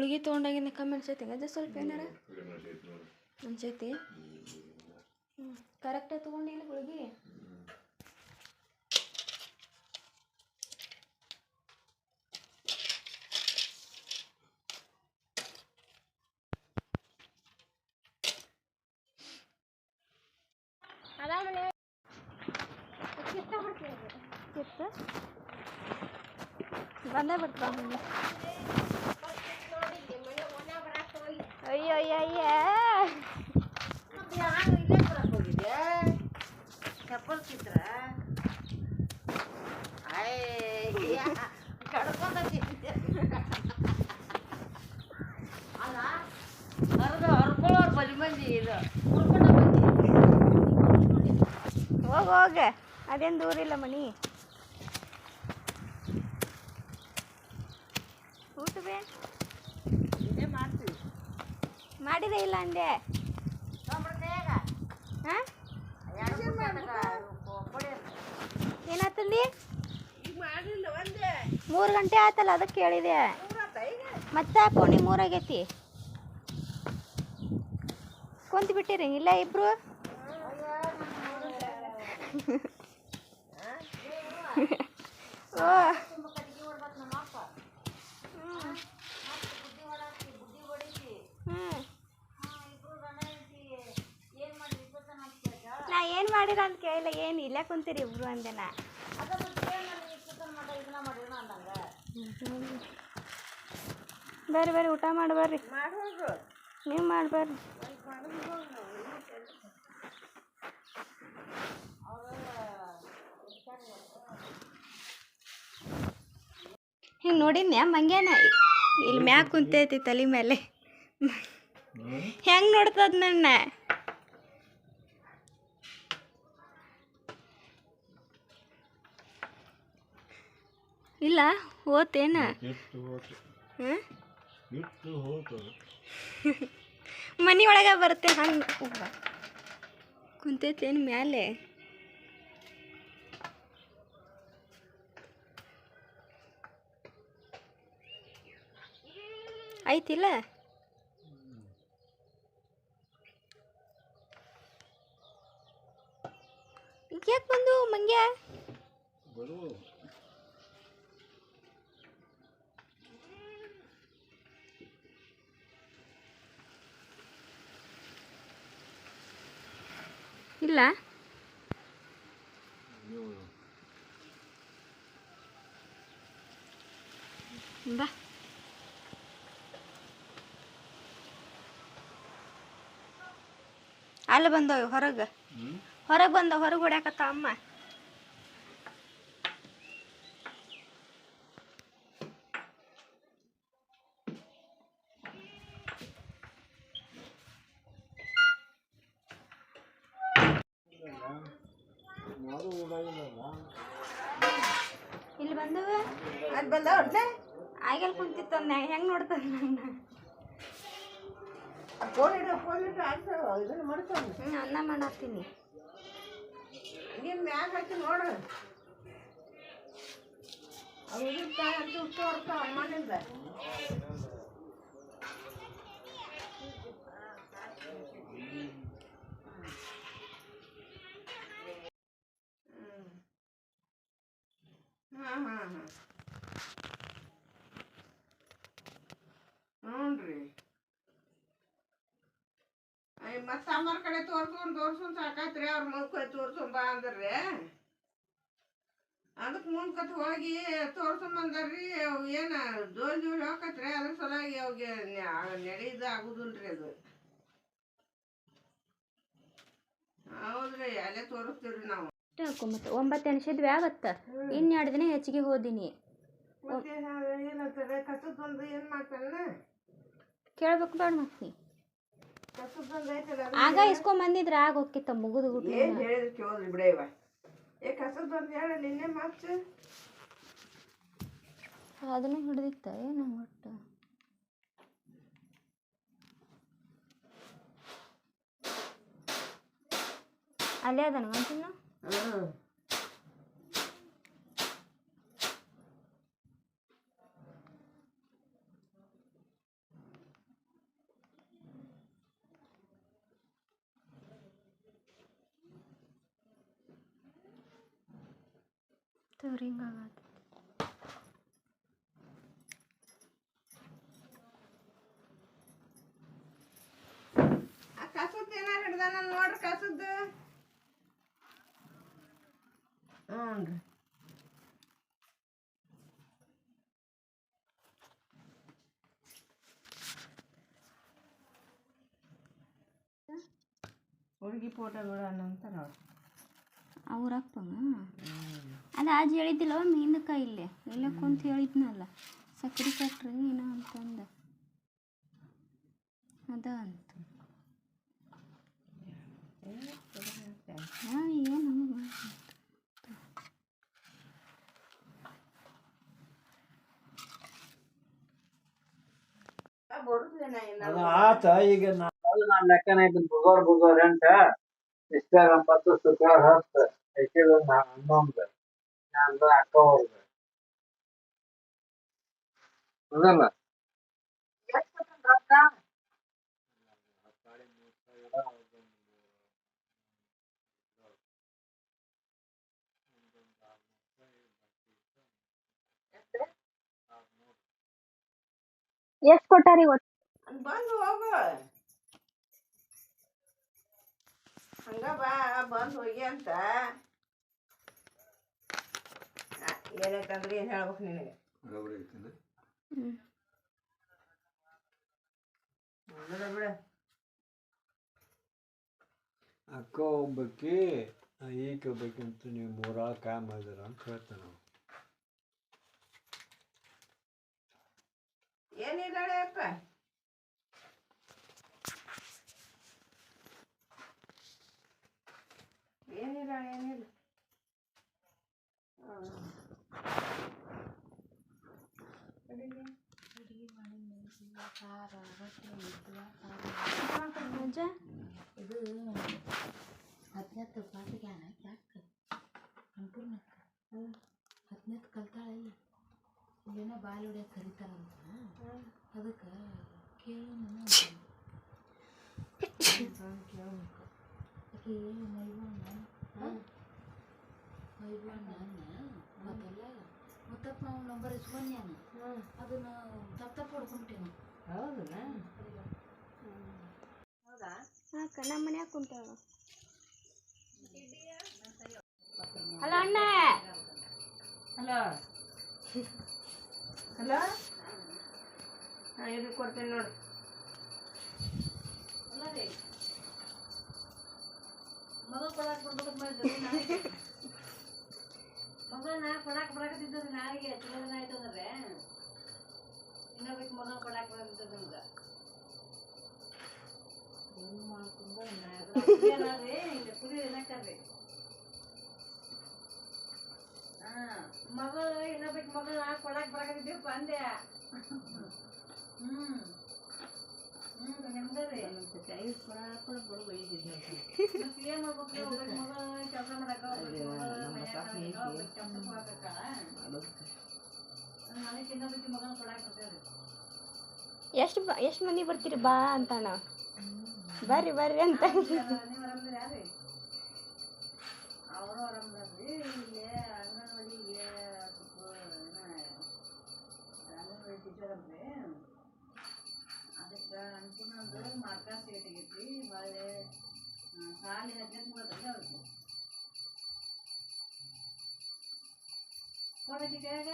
ಗುಳಿಗೆ ತೊಗೊಂಡಾಗಿಂದ ಕಮ್ಮಿ ಅನ್ಸೈತಿ ಅದ ಸ್ವಲ್ಪ ಏನಾರ ಅನ್ಸೈತಿ. ಕರೆಕ್ಟಾಗಿ ತೊಗೊಂಡಿಲ್ಲ ಗುಳಿಗೆ. ಬಂದೇ ಬಿಡ್ತ ಅಯ್ಯೋ ಅಯ್ಯ ಅಯ್ಯ ಚಪ್ಪಲ್ಕಿದ್ರ ಅಲ್ಲ ಹರ್ಕೊಳ್ಳೋರು ಬಲಿ ಮಂದಿ ಇದು ಹೋಗ ಅದೇನು ದೂರ ಇಲ್ಲ ಮನಿ. ಊಟವೇ ಇದೇ ಮಾಡ್ತೀವಿ. ಮಾಡಿದೆ ಇಲ್ಲ ಅಂದೆ. ಹಾಂ ಏನಾತಂದಿ? 3 ಗಂಟೆ ಆಯ್ತಲ್ಲ ಅದಕ್ಕೆ ಕೇಳಿದೆ. ಮತ್ತೆ ಪೋಣಿ 3 ಆಗೈತಿ. ಕುಂತು ಬಿಟ್ಟಿರಿ ಇಲ್ಲ ಇಬ್ರು? ಓ ನಾ ಏನು ಮಾಡಿರ ಅಂತ ಕೇಳಿಲ್ಲ. ಏನು ಇಲ್ಲೇ ಕುಂತೀರಿ ಇಬ್ರು ಅಂದೆನಾ. ಬರ್ರಿ ಬರ್ರಿ ಊಟ ಮಾಡಿ ಬರ್ರಿ. ನೀವು ಮಾಡಿ ಬರ್ರಿ. ಹಿಂಗೆ ನೋಡಿದ್ನ್ಯಾ ಮಂಗ್ಯಾನ ಇಲ್ಲಿ ಮ್ಯಾಗ ಕುಂತೈತಿ ತಲೆ ಮೇಲೆ. ಹೆಂಗೆ ನೋಡ್ತದ ನನ್ನ? ಇಲ್ಲ ಓತೇನ? ಮನಿ ಒಳಗೆ ಬರುತ್ತೆ ಹಂಗೆ ಕುಂತೈತೇನು ಮ್ಯಾಲೆ? ಐತಿಲ್ಲ ಯಾಕೆ ಬಂದು ಮಂಗ್ಯ? ಇಲ್ಲ ಬಾ ಅಲ್ಲಿ ಬಂದವ ಹೊರಗೆ ಬಂದವ ಹೊರಗೆ ಹೊಡ್ಯಾಕತ್ತ ಅಮ್ಮ. ಇಲ್ಲಿ ಬಂದವ ಅದು ಬಂದವ ಆಗಲ್ ಕುಂತಿತ್ತು ಹೆಂಗೆ ನೋಡ್ತದ ನನ್ನ? ಫೋನ್ ಇಟ್ಟು ಇದನ್ನು ಮಾಡ್ತಾನೆ. ಅನ್ನ ಮಾಡತ್ತೀನಿ. ನೀನು ಮ್ಯಾಗ ಹಾಕಿ ನೋಡು. ಅದು ಉಳಿತಾಯ ಅಂತ ಹುಟ್ಟು ಹೊರತ ಅಮ್ಮನಿಂದ. ಹಾಂ ಹಾಂ ಹಾಂ ಹ್ಞೂ ರೀ. ಮತ್ತೆ ಅಮ್ಮರ ಕಡೆ ತೋರ್ಸ್ಕೊಂಡು ಸಾಕಾಯ್ತ್ರಿ. ಅವ್ರ ಮುಂದೆ ತೋರ್ಸ್ಕೊಂಡ್ ಬಾ ಅಂದ್ರಿ. ಅದಕ್ಕೆ ಮುಂದ್ಕತ್ ಹೋಗಿ ತೋರ್ಸ್ಕೊಂಬಂದಾರ್ರಿ. ಅವು ಏನು ಜೋಲ್ ಹೋಗತ್ರಿ. ಅದ್ರ ಸಲುವಾಗಿ ಅವಿಗೆ ನಡೆಯುದು ಆಗುದಿಲ್ರಿ ಅದು. ಹೌದ್ರಿ ಅಲ್ಲೇ ತೋರಿಸ್ತೀವ್ರಿ ನಾವು. ಮತ್ತೆ 9 ಎಣಿಸಿದ್ವಿ ಆವತ್ತ. ಇನ್ನು 2 ದಿನ ಹೆಚ್ಚಿಗೆ ಹೋದಿನಿ. ಏನಂತಾರೆ ಕಸದೊಂದು ಏನು ಮಾಡ್ತಾನ ಕೇಳ್ಬೇಕು ಬೇಡ ಮತ್ತೆ ನೀ ಆಗ ಇಸ್ಕೊಂಡ್ ಬಂದಿದ್ರೆ ಆಗ ಹೋಗಿತ್ತ ಮುಗಿದು ಬಿಟ್ಟು. ಏನು ಹೇಳಿದ್ರೆ ಕೇಳಿದ್ರಿ ಬಿಡ ಇವ. ಕಸದೊಂದು ಹೇಳ ನಿನ್ನೆ ಮಾತು ಅದನ್ನು ಹಿಡ್ದಿತ್ತ ಏನು ಒಟ್ಟು. ಅಲ್ಲೇ ಅದನ ಮಂಚಿನ. ಹಚ್ಚಿದವ್ರು ಹಿಂಗಾಗತ್ತೆ. ಆ ಕಸದ ಏನಾರು ಹಿಡ್ದಾನ ನೋಡ್ರಿ ಕಸದ್ದು. ಹ್ಞೂ ರೀ. ಹುಡುಗಿ ಫೋಟೋಗಳು ಅನ್ನಂತಾರ ಅವ್ರು. ಅವ್ರಪ್ಪನ ಅದು ಆಜ್ ಹೇಳಿದ್ದಿಲ್ಲವ ಮೀನಕ್ಕ ಇಲ್ಲೇ ಇಲ್ಲೇ ಕುಂತ ಹೇಳಿದ್ನಲ್ಲ ಸಕ್ರೆ ಫ್ಯಾಕ್ಟ್ರಿ ಏನೋ ಅಂತಂದ ಅದ ಅಂತ ಏನು ಅದು ಆತ ಈಗ ನಾನು ಲೆಕ್ಕನ ಇದ್ದೀನಿ ಬುಧವಾರ ಅಂತ ಇಷ್ಟ 10 ಶುಕ್ರವಾರ 10 ಐದು 11 ನಾನು ಅಕ್ಕ ಹೋಗ್ದೆ ಅದಲ್ಲ ಎಷ್ಟು ಕೊಟ್ಟಾರಿ ಬಂದು ಹೋಗು ಹಂಗ ಬಾ ಬಂದು ಹೋಗಿ ಅಂತ ಏನೈತಂದ್ರೆ ಏನು ಹೇಳ್ಬೇಕು ನಿನಗೆ ಬಿಡ ಅಕ್ಕ ಹೋಗ್ಬೇಕಿ ಈಗ ಹೋಗ್ಬೇಕಂತ ನೀವು ಮೂರಾಳು ಕಾಯ ಮಾಡಿದ್ರ ಅಂತ ಹೇಳ್ತಾನೆ ನಾವು ಏನಿದ್ದಾಳೆ ಅಪ್ಪ ಏನಿದ್ದಾಳೆ ಏನಿಲ್ಲ ಇದು 10ನೇ ಪಾಟಿಗೆ ಯಾಕೆ ಸಂಪೂರ್ಣಕ್ಕೆ 10ನೇ ಕಲ್ತಾಳಲ್ಲ ಇಲ್ಲೇನೋ ಬಾಲ್ ಹೊಡ್ಯಕ್ಕೆ ಕರೀತಾರಂತ ಅದಕ್ಕೆ ಕೇಳಿ ಆಕೆ ಮೈಬಣ್ಣ ಮತ್ತೆಲ್ಲ ಮತ್ತಪ್ಪ ನಾವು ನಂಬರ್ ಇಸ್ಕೊಂಡ್ಯಾನ ಅದನ್ನು ತಪ್ಪು ಹೊಡ್ಕೊಂಬಿಟ್ಟೇನು ಹೌದಾ ಹೌದಾ ಹಾಕ ನಮ್ಮ ಮನ್ಯಾಗ ಕುಂತಾವ ಹಲೋ ಅಣ್ಣ ಹಲೋ ಹಲೋ ಹಾಂ ಇದು ಕೊಡ್ತೇನೆ ನೋಡು ಅಲ್ಲ ರೀ ಮಗಳು ಕೊಡಕ್ಕೆ ಬರ್ಬೇಕು ಮಾಡಿದ್ರಿ ಮಗಳನ್ನ ಕೊಡಕ್ಕೆ ಬರಾಕತ್ತಿದ್ದದು ನಾಳೆಗೆ ಚಲೋ ದಿನ ಆಯ್ತು ಅಂದ್ರೆ ಇನ್ನೊಬ್ಬಕ್ಕೆ ಮಗಳು ಕೊಡಕ್ಕೆ ಬರಾಕತ್ತಿದ್ದದು ನಿಮ್ಗೆ ಏನು ಮಾಡ್ಕೊಂಡು ಕುಡಿಯಲ್ಲಾರಿ ಇಲ್ಲ ಕುಡಿಯೋದು ಏನಕ್ಕಲ್ರಿ ಹಾಂ ಮಗಳು ಇನ್ನೊಬ್ಬಕ್ಕೆ ಮಗಳನ್ನ ಕೊಡಕ್ಕೆ ಬರಾಕತ್ತಿದ್ದೀವಪ್ಪ ಅಂದೆ ನಿಮ್ಗರಿ ಕೈ ಕೊಡ ಬಡ ಏನು ಮಾಡ್ಬೇಕು ಒಬ್ಬಕ್ಕೆ ಮಗಳು ಕೆಲಸ ಮಾಡಕ್ಕೆ ಅದಕ್ಕೆ ಇನ್ನೊಬ್ಬಕ್ಕೆ ಮಗಳನ್ನ ಕೊಡಕ್ಕೆ ಬರ್ತೇವೆ ಎಷ್ಟು ಮಂದಿ ಬರ್ತೀರಿ ಬಾ ಅಂತಾನ ಬರ್ರಿ ಬರ್ರಿ ಅಂತ ನೀವು ಆರಾಮದ್ರಿ ಯಾರು ಅವರು ಆರಾಮದ್ರಿ ಇಲ್ಲೇ ಅಂಗನವಾಡಿಗೆ ಅಂಗನವಾಡಿ ಟೀಚರ್ ಅಂದ್ರಿ ಅದಕ್ಕೆ ಅನ್ಕೊಂಡ್ರೆ ಮಾರ್ಕಾಸ್ ಏಟಾಗೈತಿ ಹೊಳ್ಳೆ ಶಾಲೆ 18 ಮುಗಿದ್ರಿ ಅವ್ರಿಗೆ ಕೊಡಕ್ಕೆ ಕೈಯಾಗ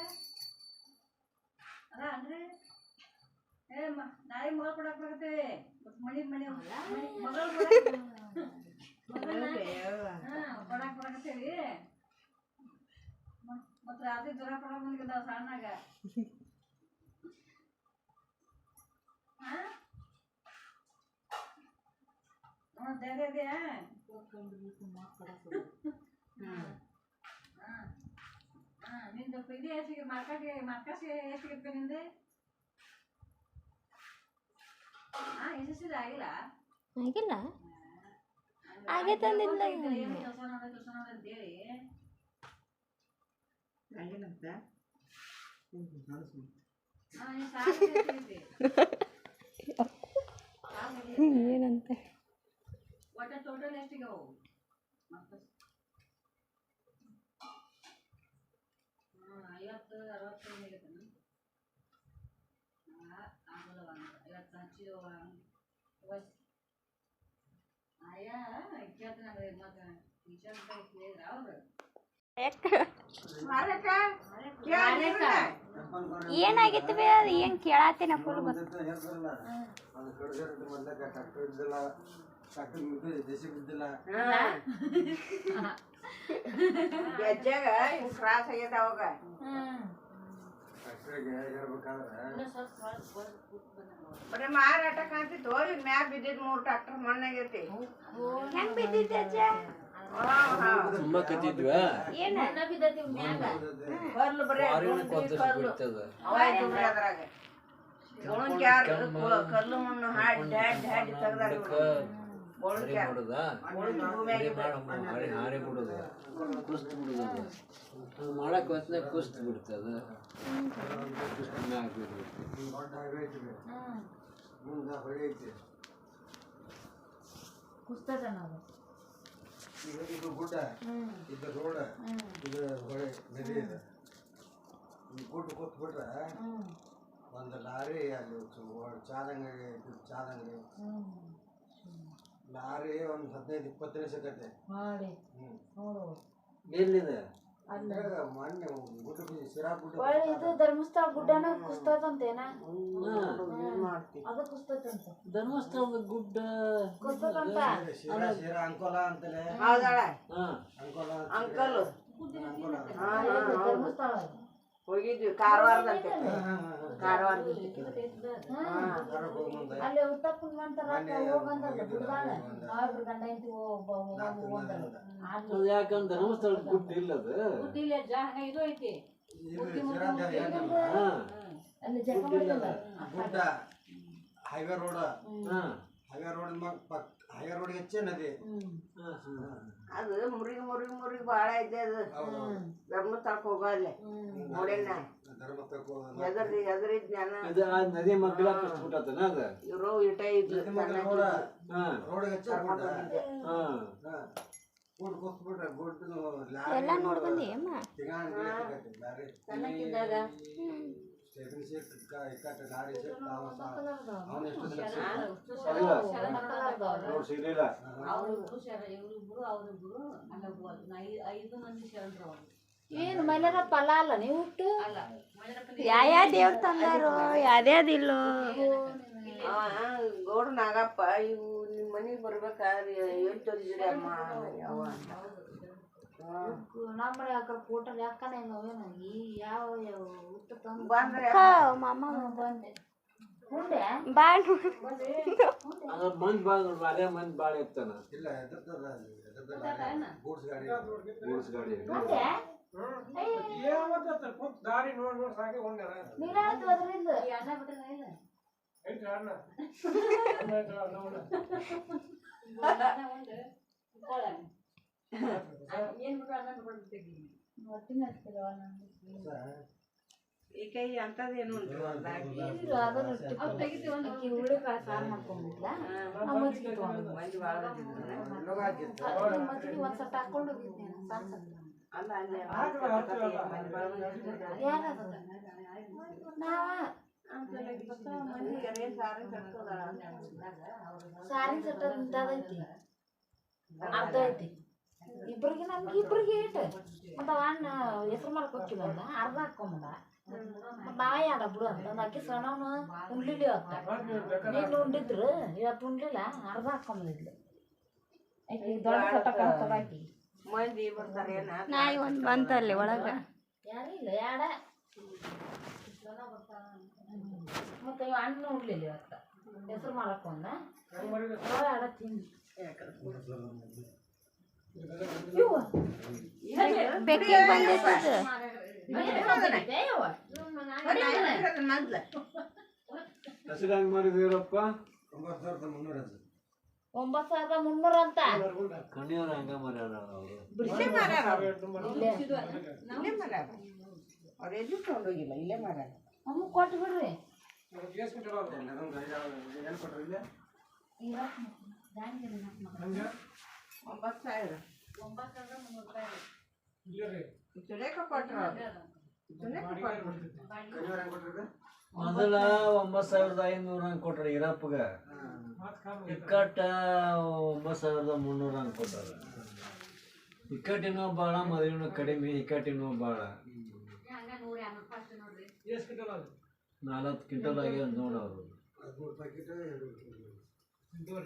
ಅದ ಅಂದ್ರೆ ನಾಳೆ ಮಗಳು ಕೊಡಕ್ಕೆ ಬರ್ತೇವೆ ಮನೆ ಮಗಳು ಕೊಡಕ್ಕೆ ಬರಕತ್ತೇವಿ ಮತ್ತು ರಾತ್ರಿ ಜ್ವರ ಕೊಡಕ್ಕೆ ಬಂದಿದ್ದಾವ ಸಣ್ಣಾಗ ಹಾಂ ಧೈರ್ಯ ಇದೆಯಾ ಹಾಂ ನಿಂದು ಇದು ಎಷ್ಟಿಗೆ ಮಾರ್ಕಾಸಿಗೆ ಎಷ್ಟಿಗೆ ನಿಂದು ಹಾಂ ಎಷ್ಟಿದೆ ಆಗಿಲ್ಲ ಆಗಿಲ್ಲ ಆಗೈತೆ ಅಂದಿಲ್ಲ ಏನು ಕೆಲಸ ನೋಡ ಅಂತೇಳಿ ಆಗಿಲ್ಲಂತ ಏನಂತ ಒಟ್ಟು ಟೋಟಲ್ ಎಷ್ಟಿಗೆ ಅವು ಮಾರಕ್ಕ ಏನಾಗಿತ್ತು ಬೇ ಅದು ಏನು ಕೇಳಾತೇನ ಫುಲ್ ಗೆಜ್ಜಾಗ ಕ್ರಾಸ್ ಆಗೈತೆ ಅವಾಗ ಬರೀ ಮಾರಾಟ ಕಾಣ್ತಿತ್ತು ಈಗ ಮ್ಯಾಗ ಬಿದ್ದಿದ್ 3 ಟ್ರಾಕ್ಟರ್ ಮಣ್ಣಾಗೈತಿ ಹೆಂಗ್ ಬಿದ್ದಿದ್ದೆ ಅಜ್ಜ ತುಂಬಾ ಕತ್ತಿದ್ವಾ ಕಲ್ಲು ಬರೀ ಅದ್ರಾಗ ಕಲ್ಲು ಮಣ್ಣು ಹಾಡಿ ಡ್ಯಾಡ್ ಡ್ಯಾಡ್ ತೆಗ್ದಾರ ಹಾರಿ ಬಿಡುದು ಕುಸ್ತ್ ಬಿಡುದು ಮಾಡಕ್ ಹೊತ್ನಾಗ ಕುಸ್ತ್ ಬಿಡ್ತದ ಇದು ಗುಡ್ಡ ಇದು ರೋಡ ಇದು ಹೊಳೆ ನದಿ ಇದೆ ಗುಡ್ಡ ಕೂತ್ಬಿಟ್ರೆ ಒಂದು ಲಾರಿ ಅಲ್ಲಿ ಚಾದಂಗಡಿ ಚಾದಂಗಡಿ ಲಾರಿ ಒಂದು 15-20 ನಿಮಿಷ ಕತೆ ಎಲ್ಲಿದೆ ಮೊನ್ನೆ ಗುಡ್ಡ ಸಿರಾ ಗುಡ್ಡ ಇದು ಧರ್ಮಸ್ಥಳ ಗುಡ್ಡನ ಕುಸ್ತದಂತೇನ ಅದು ಕುಸ್ತದಂತ ಧರ್ಮಸ್ಥಳದ ಗುಡ್ಡ ಕುಸ್ತದಂತ ಶಿರಾ ಅಂಕೋಲ ಅಂತಲೇ ಹೌದಾಳ ಅಂಕೋಲ ಅಂಕಲ್ ಧರ್ಮಸ್ಥಳ ಹೋಗಿದ್ವಿ ಕಾರವಾರದಂತೆ ಅಲ್ಲಿ ಉತ್ತಪ್ಪನ ಮಂತರ ಹೋಗಂದಲ್ಲ ಗುಡ್ಡದಾಗ ಅವ್ರ ಗಂಡ ಹೆಂಡತಿ ಹೋಗಂದಲ್ಲ ಯಾಕಂದ್ರೆ ಧರ್ಮಸ್ಥಳದ ಗುಡ್ಡ ಇಲ್ಲದ ಗುಡ್ಡಿಲ್ಲ ಇದು ಐತಿ ಅಲ್ಲಿ ಗುಡ್ಡ ಹೈವೇ ರೋಡ್ ಹೈವೇ ರೋಡ್ ಹೆಚ್ಚೆ ನದಿ ಅದು ಮುರಿಗಿ ಬಾಳ ಇದೆ ಅದು ಧರ್ಮಸ್ಥಳಕ್ಕೆ ಹೋಗಲ್ಲ ನೋಡೇನ ಎದ್ರಿದ್ ಜನ ನದಿ ಮಗ್ಲ ಕಟ್ಬಿಟ್ಟತನ ಅದ ಇವ್ರು ಇಟ ಇದ್ದು ರೋಡ್ ಹೆಚ್ಚೆ ಎಲ್ಲ ನೋಡಿ ಬಂದಿ ಅಮ್ಮ ಏನು ಮೈಲಾರ ಫಲ ಅಲ್ಲ ನೀವು ಹುಟ್ಟು ಯಾವ ದೇವ್ರು ತಂದಾರೋ ಯಾವ್ಯಾವ್ದಿಲ್ಲೋ ಗೌಡ ನಾಗಪ್ಪ ಇವು ನಿಮ್ಮ ಮನೆಗೆ ಬರ್ಬೇಕಾದ್ರೆ ಎಲ್ಲಿ ತಂದಿದ್ರಿ ಅಮ್ಮ ಯಾವ ನಮ್ಮ ಅక్కడ ಫೋಟೋ ಯಾಕನೆ ಏನು ಈ ಯಾವ ಹುಟ್ಟು ತಂದು ಬಂದ್ರೆ ಮಾಮ ಬಂದೆ ಹುಂಡೆ ಬಾ ಮಂದಿ ಬಾಳ ಅದೇ ಮಂದಿ ಬಾಳ ಇರ್ತಾನ ಇಲ್ಲ ಗೂಡ್ಸ್ ಗಾಡಿ ಗೂಡ್ಸ್ ಗಾಡಿ ದಾರಿ ನೋಡ್ ಸಾಕೆ ಒಂದೇ ನೀರಾಯ್ತು ಅದರಿಂದ ಅಣ್ಣ ಬಿಟ್ಟರೆ ಇಲ್ಲ ಈ ಕೈ ಅಂತದೇನು ಹುಳಿ ಕಾಳು ಸಾರು ಮಾಡ್ಕೊಂಡ್ಬಿಟ್ಲ ಮಂದಿ ಭಾಳ ಮಜ್ಜಿಗೆ ಒಂದ್ಸತ್ತ ಹಾಕೊಂಡು ಹೋಗಿದ್ದೆ ಸಣ್ಣ ಅಲ್ಲ ಅಲ್ಲಿ ಯಾರದ ನಾವ ಸಾರಿ ಸಟ್ಟ ಇಂಥದೈತಿ ಅರ್ಧ ಐತಿ ಇಬ್ರಿಗೆ ನಮ್ಗೆ ಇಬ್ರಿಗೆ ಏಟ್ ಮತ್ತ ಅಣ್ಣ ಹೆಸರು ಮಾಡಕ್ ಹೋಗಿಲ್ಲ ಅರ್ಧ ಹಾಕೊಂಬಂದ ಮತ್ತ ನಾಯಿ ಆಡ ಬಿಡು ಅಂತ ಅಕ್ಕಿ ಸಣ್ಣವನು ಉಣ್ಲಿಲ್ಲ ಇವತ್ತ ನೀನು ಉಂಡಿದ್ರು ಇವತ್ತು ಉಣ್ಲಿಲ್ಲ ಅರ್ಧ ಹಾಕೊಂಬಂದಿದ್ಲು ಆಕಿ ದೊಡ್ಡ ಸಟ್ಟ ಕಾಣ್ತದ ಆಕಿ ಮಂದಿ ಬರ್ತಾರೆ ನಾಯಿ ಒಂದು ಬಂತಲ್ಲಿ ಒಳಗ ಯಾರು ಇಲ್ಲ ಯಾಡ ಮತ್ತೆ ಇವ ಅಣ್ಣ ಉಣ್ಲಿಲ್ಲ ಇವತ್ತ ಹೆಸರು ಮಾಡಕ್ ಒಂದ ಆಡ ತಿಂದು ಬೆಕ್ಕಿಗೆ ಬಂದೈತದ ಹೆಸರು ಮಾಡಿದೀರಪ್ಪ 9,300 ಅಂತ ಕಣಿಯವ್ರ ಹಂಗ ಮಾಡ್ಯಾರ ಅವರು ಅವ್ರು ಎಲ್ಲಿ ತಗೊಂಡೋಗಿಲ್ಲ ಇಲ್ಲೇ ಮಾರಾಟ ನಮಗ್ ಕೊಟ್ಟು ಬಿಡ್ರಿ 9,000 ಸುರೇಖ ಕೊಟ್ರು ಕಡಿವಾರ ಹೆಂಗ್ ಕೊಟ್ರಿ ಮೊದಲ 9,500 ಹಂಗೆ ಕೊಟ್ರಿ ಇರಪ್ಪಗ ಇಕ್ಕಟ್ಟ 9,300 ಹಂಗೆ ಕೊಟ್ಟಾರ ಇಕ್ಕಟ್ಟಿನೂ ಭಾಳ ಮದುವೆನೂ ಕಡಿಮೆ ಇಕ್ಕಟ್ಟಿನೂ ಭಾಳ 4 ಕ್ವಿಂಟಲ್ ಆಗ್ಯಾವ ನೋಡೋರು 13 ಪ್ಯಾಕೆಟ್ 2